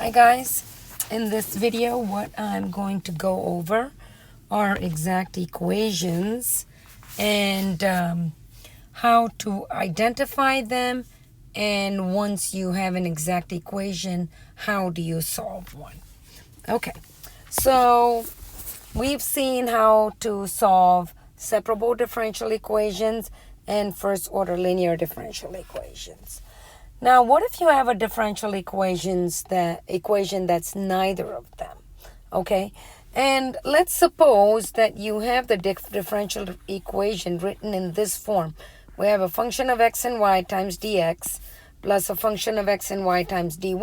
Hi guys, in this video what I'm going to go over are exact equations and how to identify them, and once you have an exact equation, how do you solve one. Okay, so we've seen how to solve separable differential equations and first order linear differential equations. Now, what if you have a differential equation that's neither of them? Okay, and let's suppose that you have the differential equation written in this form. We have a function of x and y times dx plus a function of x and y times dy,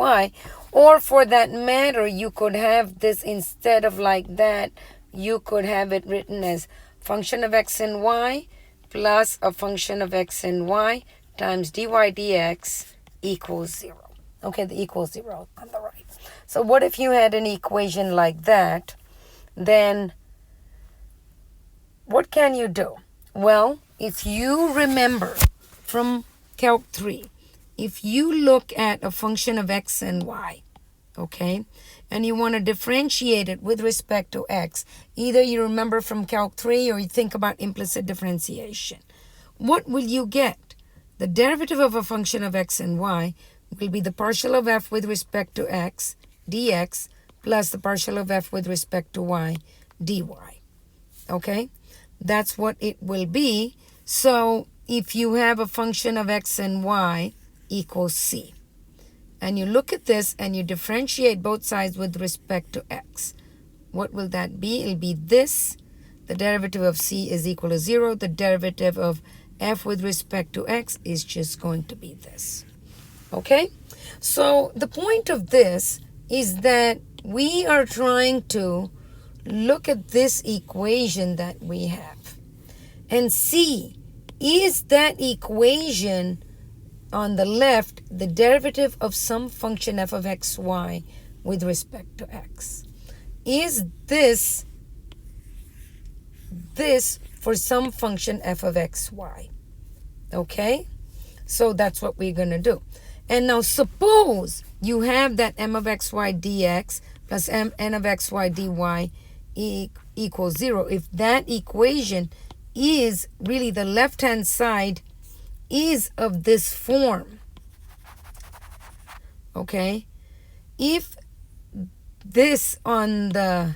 or for that matter, you could have this instead of like that, you could have it written as function of x and y plus a function of x and y times dy dx equals 0. Okay, the equals 0 on the right. So what if you had an equation like that? Then what can you do? Well, if you remember from Calc 3, if you look at a function of x and y, okay, and you want to differentiate it with respect to x, either you remember from Calc 3 or you think about implicit differentiation, what will you get? The derivative of a function of x and y will be the partial of f with respect to x dx plus the partial of f with respect to y dy. Okay, that's what it will be. So if you have a function of x and y equals c, and you look at this and you differentiate both sides with respect to x, what will that be? It'll be this. The derivative of c is equal to 0. The derivative of f with respect to x is just going to be this. Okay? So the point of this is that we are trying to look at this equation that we have and see, is that equation on the left the derivative of some function f of x, y with respect to x? Is this for some function f of x, y? Okay, so that's what we're going to do. And now suppose you have that m of xy dx plus n of xy dy equals 0. If that equation is really the left-hand side is of this form, okay, if this on the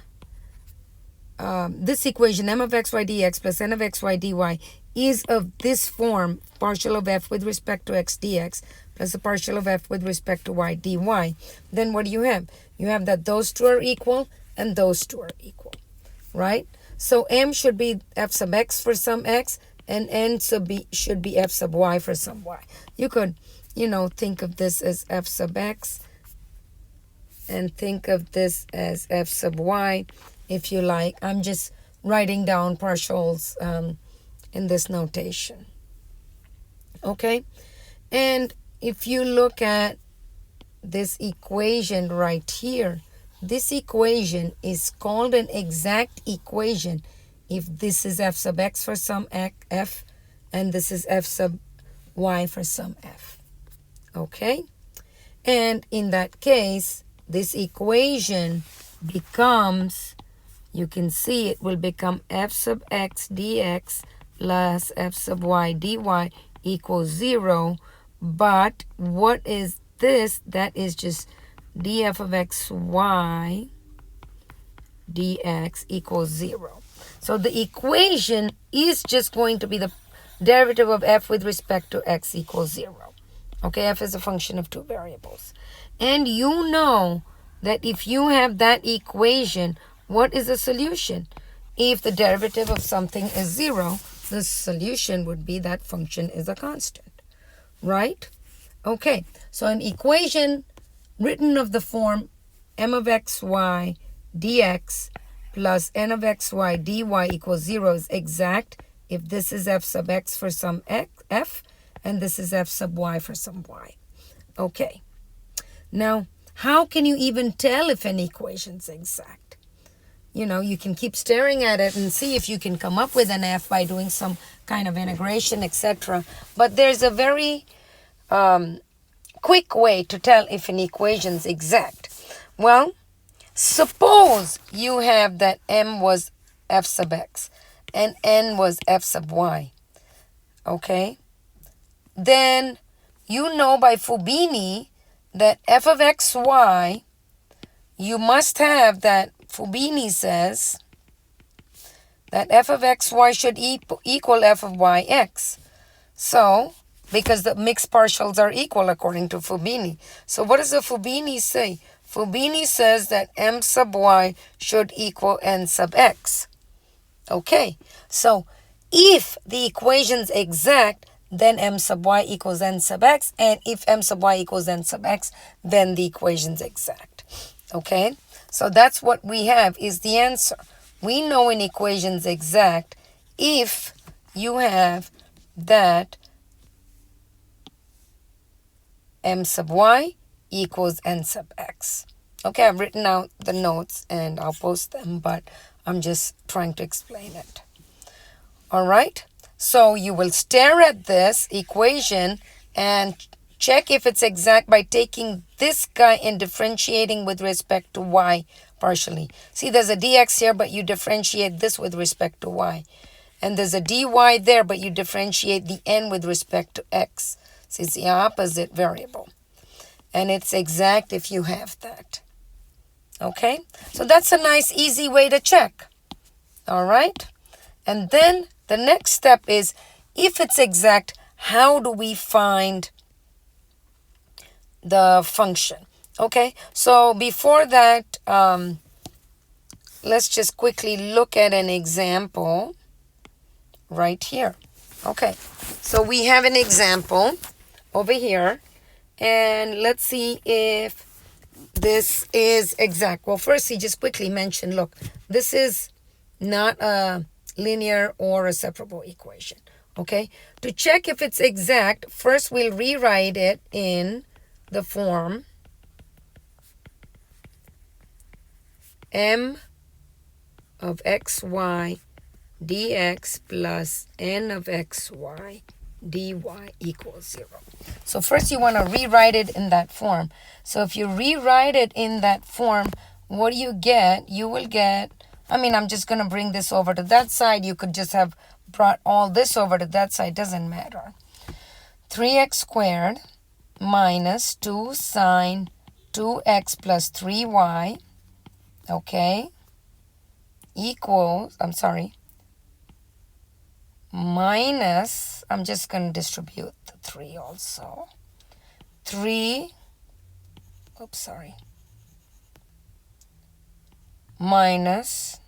this equation m of xy dx plus n of xy dy is of this form, partial of f with respect to x dx plus the partial of f with respect to y dy, then what do you have? You have that those two are equal and those two are equal, right? So m should be f sub x for some x and n should be f sub y for some y. You could, think of this as f sub x and think of this as f sub y if you like. I'm just writing down partials in this notation. Okay? And if you look at this equation right here, this equation is called an exact equation if this is f sub x for some f and this is f sub y for some f. Okay? And in that case, this equation becomes, you can see it will become f sub x dx plus f sub y dy equals 0. But what is this? That is just df of xy dx equals 0. So the equation is just going to be the derivative of f with respect to x equals 0. Okay, f is a function of two variables. And you know that if you have that equation, what is the solution? If the derivative of something is 0, the solution would be that function is a constant, right? Okay, so an equation written of the form m of xy dx plus n of xy dy equals 0 is exact if this is f sub x for some f and this is f sub y for some y. Okay, now how can you even tell if an equation is exact? You can keep staring at it and see if you can come up with an f by doing some kind of integration, etc. But there's a very quick way to tell if an equation is exact. Well, suppose you have that m was f sub x and n was f sub y, okay? Then you know by Fubini that f of xy, you must have that Fubini says that f of xy should equal f of yx. So, because the mixed partials are equal according to Fubini. So what does the Fubini say? Fubini says that m sub y should equal n sub x. Okay, so if the equation's exact, then m sub y equals n sub x. And if m sub y equals n sub x, then the equation's exact. Okay, so that's what we have is the answer. We know an equation's exact if you have that m sub y equals n sub x. Okay, I've written out the notes and I'll post them, but I'm just trying to explain it. All right, so you will stare at this equation and check if it's exact by taking this guy and differentiating with respect to y partially. See, there's a dx here, but you differentiate this with respect to y. And there's a dy there, but you differentiate the n with respect to x. So it's the opposite variable. And it's exact if you have that. Okay? So that's a nice, easy way to check. All right? And then the next step is, if it's exact, how do we find the function? Okay? So before that, let's just quickly look at an example right here. Okay, so we have an example over here, and let's see if this is exact. Well, first he just quickly mentioned, look, this is not a linear or a separable equation. Okay, to check if it's exact, first we'll rewrite it in the form m of xy dx plus n of xy dy equals 0. So first you want to rewrite it in that form. So if you rewrite it in that form, what do you get? You will get, I'm just going to bring this over to that side. You could just have brought all this over to that side. Doesn't matter. 3x squared minus 2 sine 2x plus 3y, okay, equals, minus, I'm just going to distribute the 3 also. 3, minus,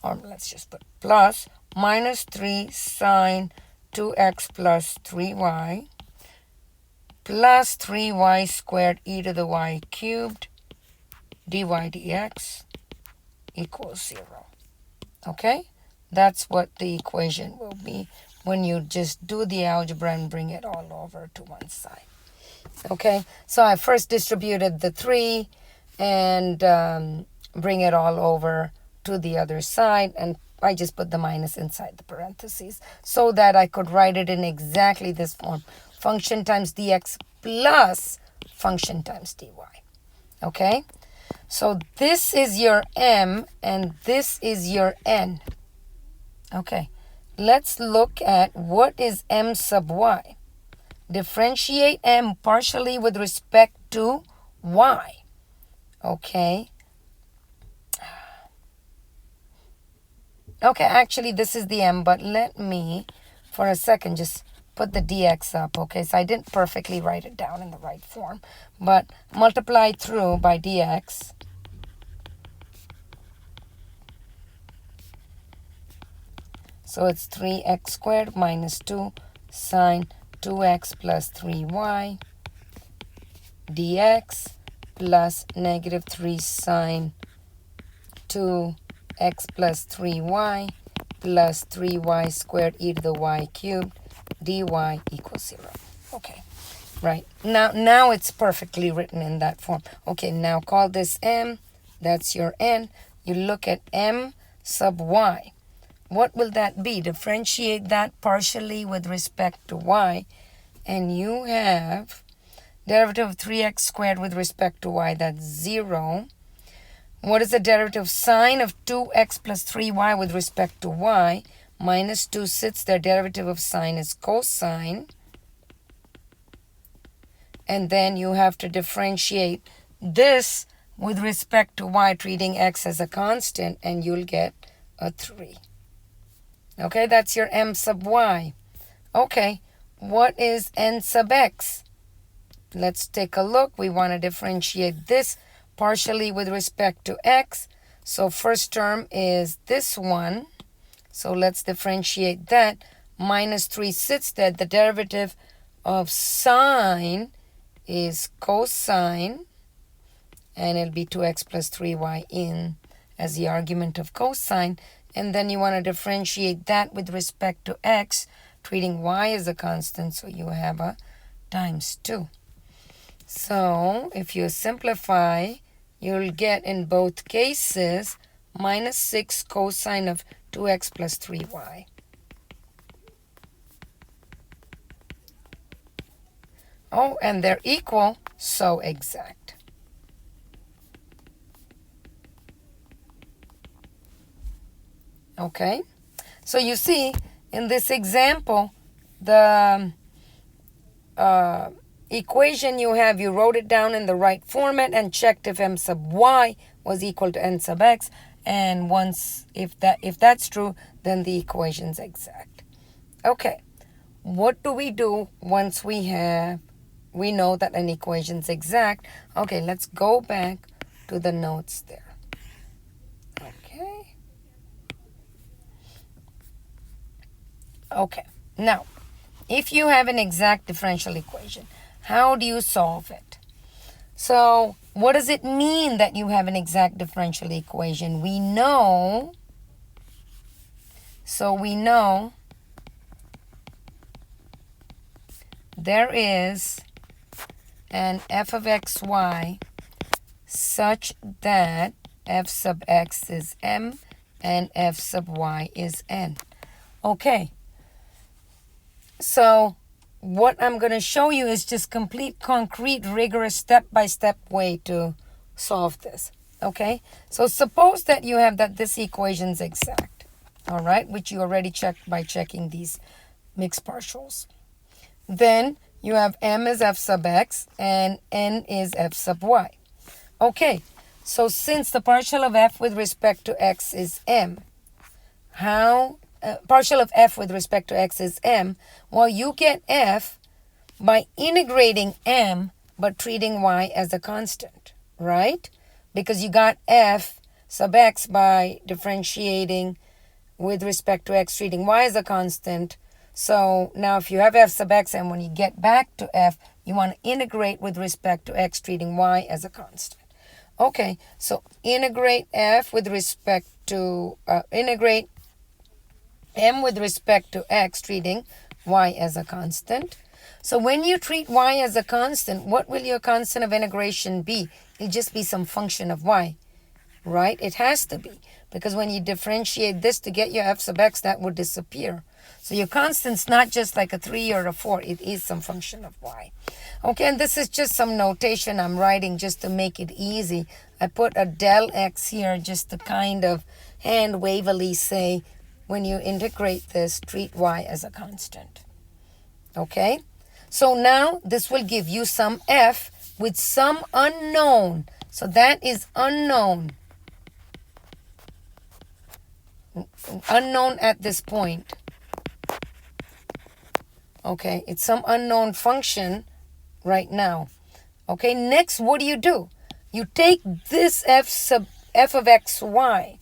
or let's just put plus, minus 3 sine 2x plus 3y plus 3y squared e to the y cubed dy dx equals 0. Okay? That's what the equation will be when you just do the algebra and bring it all over to one side. Okay? So I first distributed the 3 and bring it all over to the other side, and I just put the minus inside the parentheses so that I could write it in exactly this form. Function times dx plus function times dy. Okay? So this is your m and this is your n. Okay, let's look at what is m sub y. Differentiate m partially with respect to y. Okay. Okay, actually this is the m, but let me, for a second, just put the dx up. Okay, so I didn't perfectly write it down in the right form, but multiply through by dx. So it's 3x squared minus 2 sine 2x plus 3y dx plus negative 3 sine 2x plus 3y plus 3y squared e to the y cubed dy equals 0. Okay, right. Now it's perfectly written in that form. Okay, now call this m. That's your n. You look at m sub y. What will that be? Differentiate that partially with respect to y, and you have Derivative of 3x squared with respect to y, that's 0. What is the derivative of sine of 2x plus 3y with respect to y? Minus 2 sits there. Derivative of sine is cosine. And then you have to differentiate this with respect to y, treating x as a constant, and you'll get a 3. Okay, that's your m sub y. Okay, what is n sub x? Let's take a look. We want to differentiate this partially with respect to x. So first term is this one. So let's differentiate that. Minus 3 sits there. The derivative of sine is cosine. And it'll be 2x plus 3y in as the argument of cosine. And then you want to differentiate that with respect to x, treating y as a constant. So you have a times 2. So if you simplify, you'll get in both cases minus 6 cosine of 2x plus 3y. Oh, and they're equal, so exact. Okay, so you see in this example, the equation you have, you wrote it down in the right format and checked if m sub y was equal to n sub x, and once if that's true, then the equation's exact. Okay, what do we do once we know that an equation's exact? Okay, let's go back to the notes there. Okay, now if you have an exact differential equation, how do you solve it? So what does it mean that you have an exact differential equation? We know there is an f of xy such that f sub x is m and f sub y is n. Okay, so what I'm going to show you is just complete, concrete, rigorous, step-by-step way to solve this. Okay, so suppose that you have that this equation's exact, all right, which you already checked by checking these mixed partials. Then you have m is f sub x and n is f sub y. Okay, so since the partial of f with respect to x is m, partial of f with respect to x is m, well, you get f by integrating m but treating y as a constant, right? Because you got f sub x by differentiating with respect to x, treating y as a constant. So now if you have f sub x, and when you get back to f, you want to integrate with respect to x, treating y as a constant. Okay, so integrate f with respect to, integrate m with respect to x, treating y as a constant. So when you treat y as a constant, what will your constant of integration be? It'll just be some function of y, right? It has to be, because when you differentiate this to get your f sub x, that would disappear. So your constant's not just like a 3 or a 4, it is some function of y. Okay, and this is just some notation I'm writing just to make it easy. I put a del x here just to kind of hand wavily say, when you integrate this, treat y as a constant. Okay, so now this will give you some f with some unknown. So that is unknown. Unknown at this point. Okay, it's some unknown function right now. Okay, next, what do? You take this f of xy.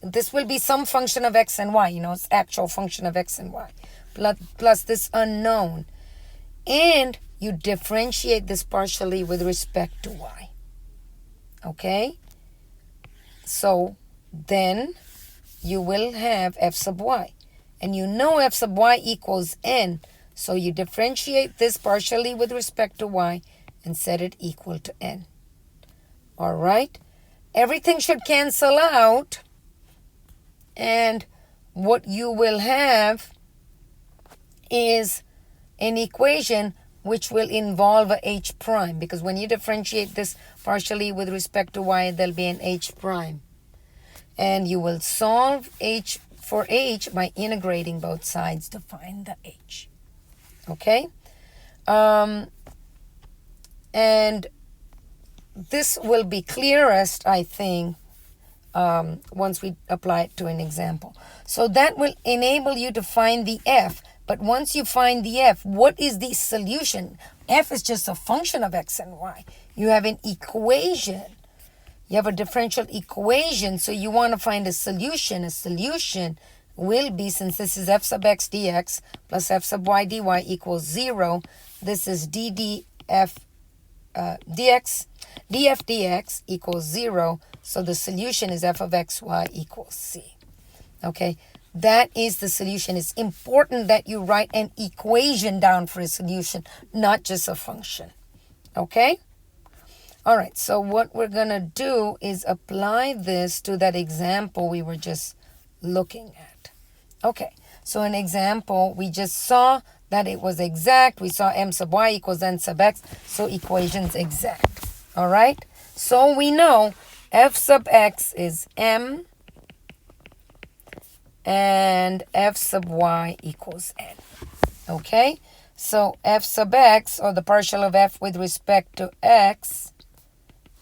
This will be some function of x and y, it's actual function of x and y, plus this unknown. And you differentiate this partially with respect to y. Okay? So then you will have f sub y. And you know f sub y equals n. So you differentiate this partially with respect to y and set it equal to n. All right? Everything should cancel out. And what you will have is an equation which will involve a h prime, because when you differentiate this partially with respect to y, there'll be an h prime. And you will solve h for h by integrating both sides to find the h. Okay? And this will be clearest, I think, once we apply it to an example. So that will enable you to find the f. But once you find the f, what is the solution? F is just a function of x and y. You have an equation. You have a differential equation, so you want to find a solution. A solution will be, since this is f sub x dx plus f sub y dy equals 0, this is df dx equals 0, so the solution is f of xy equals c. Okay, that is the solution. It's important that you write an equation down for a solution, not just a function. Okay? All right, so what we're going to do is apply this to that example we were just looking at. Okay, so an example, we just saw that it was exact. We saw m sub y equals n sub x, so equation's exact. All right, so we know f sub x is m and f sub y equals n. Okay, so f sub x, or the partial of f with respect to x,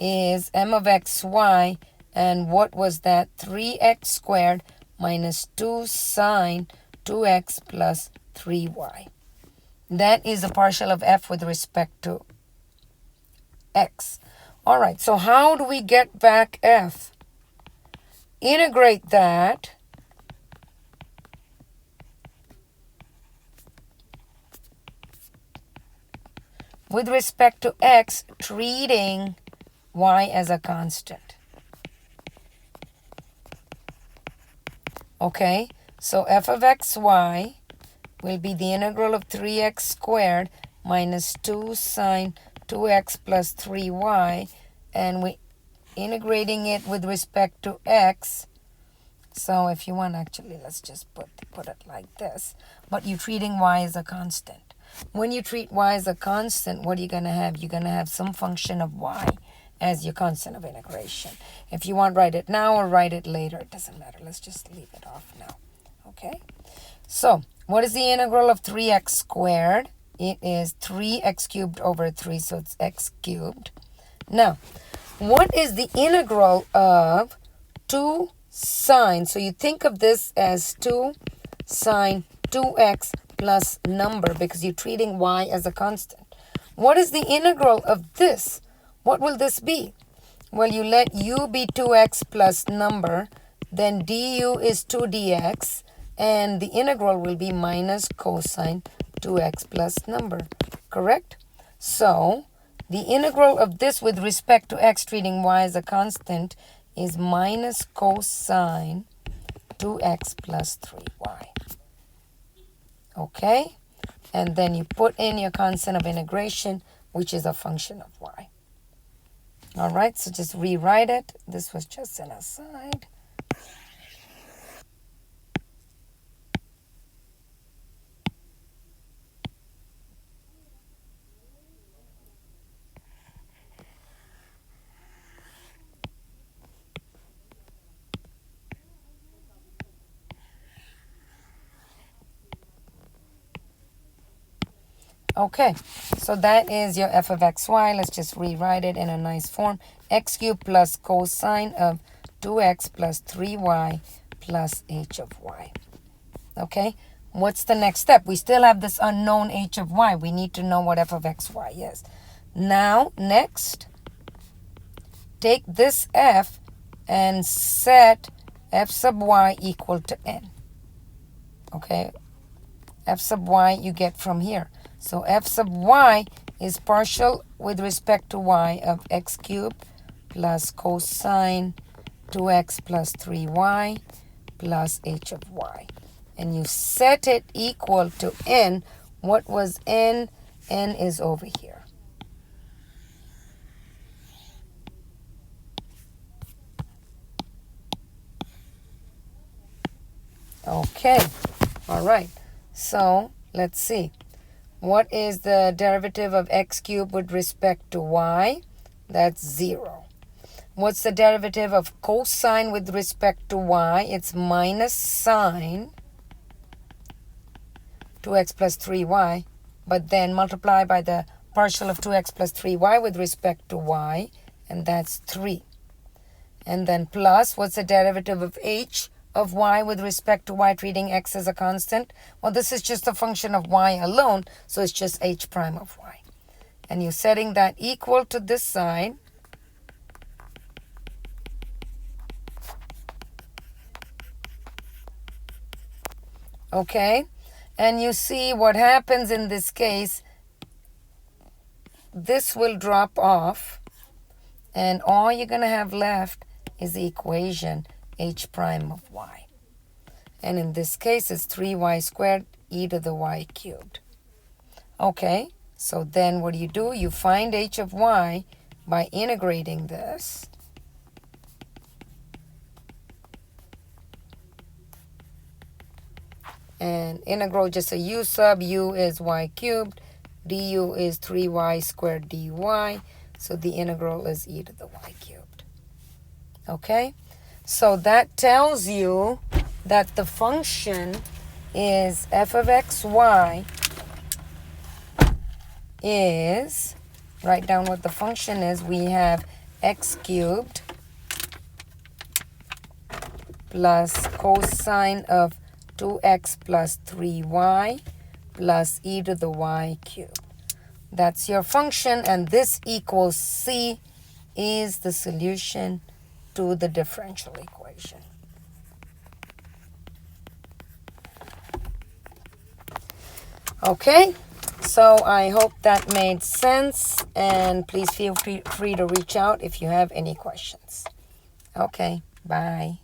is m of xy, and what was that? 3x squared minus 2 sine 2x plus 3y. That is the partial of f with respect to x. All right, so how do we get back f? Integrate that with respect to x, treating y as a constant. Okay, so f of xy will be the integral of 3x squared minus 2 sine 2x plus 3y, and we integrating it with respect to x. So if you want, actually, let's just put it like this. But you're treating y as a constant. When you treat y as a constant, what are you going to have? You're going to have some function of y as your constant of integration. If you want, write it now or write it later. It doesn't matter. Let's just leave it off now. Okay? So, what is the integral of 3x squared? It is 3x cubed over 3, so it's x cubed. Now, what is the integral of 2 sine? So you think of this as 2 sine 2x plus number, because you're treating y as a constant. What is the integral of this? What will this be? Well, you let u be 2x plus number, then du is 2 dx, and the integral will be minus cosine 2x plus number, correct? So, the integral of this with respect to x treating y as a constant is minus cosine 2x plus 3y. Okay? And then you put in your constant of integration, which is a function of y. All right, so just rewrite it. This was just an aside. Okay, so that is your f of xy. Let's just rewrite it in a nice form. X cubed plus cosine of 2x plus 3y plus h of y. Okay, what's the next step? We still have this unknown h of y. We need to know what f of xy is. Now, next, take this f and set f sub y equal to n. Okay, f sub y you get from here. So f sub y is partial with respect to y of x cubed plus cosine 2x plus 3y plus h of y. And you set it equal to n. What was n? N is over here. Okay. All right. So let's see. What is the derivative of x cubed with respect to y? That's 0. What's the derivative of cosine with respect to y? It's minus sine 2x plus 3y, but then multiply by the partial of 2x plus 3y with respect to y, and that's 3. And then plus, what's the derivative of h of y with respect to y, treating x as a constant? Well, this is just a function of y alone, so it's just h prime of y. And you're setting that equal to this side. Okay? And you see what happens in this case. This will drop off, and all you're going to have left is the equation h prime of y. And in this case, it's 3y squared e to the y cubed. Okay, so then what do? You find h of y by integrating this. And integral just a u sub, u is y cubed, du is 3y squared dy. So the integral is e to the y cubed. Okay, so that tells you that the function is f of xy is, write down what the function is, we have x cubed plus cosine of 2x plus 3y plus e to the y cubed. That's your function, and this equals c is the solution to the differential equation. Okay, so I hope that made sense, and please feel free to reach out if you have any questions. Okay, bye.